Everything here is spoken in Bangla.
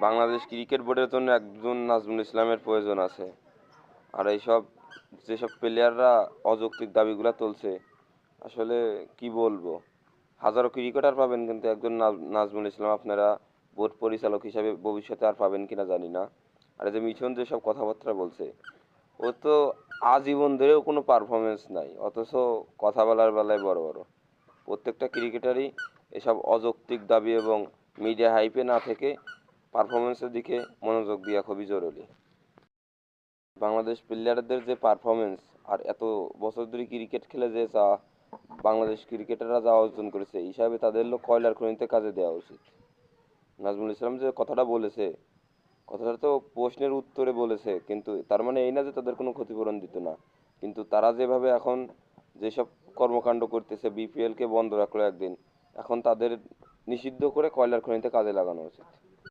বাংলাদেশ ক্রিকেট বোর্ডের জন্য একজন নাজমুল ইসলামের প্রয়োজন আছে। আর এইসব যেসব প্লেয়াররা অযৌক্তিক দাবিগুলো তুলছে, আসলে কি বলবো, হাজারো ক্রিকেটার পাবেন কিন্তু একজন নাজমুল ইসলাম আপনারা বোর্ড পরিচালক হিসাবে ভবিষ্যতে আর পাবেন কিনা জানি না। আর এই যে মিঠুন যেসব কথাবার্তা বলছে, ও তো আজীবন ধরেও কোনো পারফরমেন্স নাই, অথচ কথা বলার বেলায় বড় বড়। প্রত্যেকটা ক্রিকেটারই এসব অযৌক্তিক দাবি এবং মিডিয়া হাইপে না থেকে পারফরমেন্সের দিকে মনোযোগ দেওয়া খুবই জরুরি। বাংলাদেশ প্লেয়ারদের যে পারফরমেন্স আর এত বছর ধরে ক্রিকেট খেলে যে যা বাংলাদেশ ক্রিকেটাররা যা অর্জন করেছে, এই হিসাবে তাদের লোক কয়লার খনিতে কাজে দেওয়া উচিত। নাজমুল ইসলাম যে কথাটা বলেছে, কথাটা তো প্রশ্নের উত্তরে বলেছে, কিন্তু তার মানে এই না যে তাদের কোনো ক্ষতিপূরণ দিত না। কিন্তু তারা যেভাবে এখন যেসব কর্মকাণ্ড করতেছে, বিপিএল কে বন্ধ রাখলো একদিন, এখন তাদের নিষিদ্ধ করে কয়লার খনিতে কাজে লাগানো উচিত।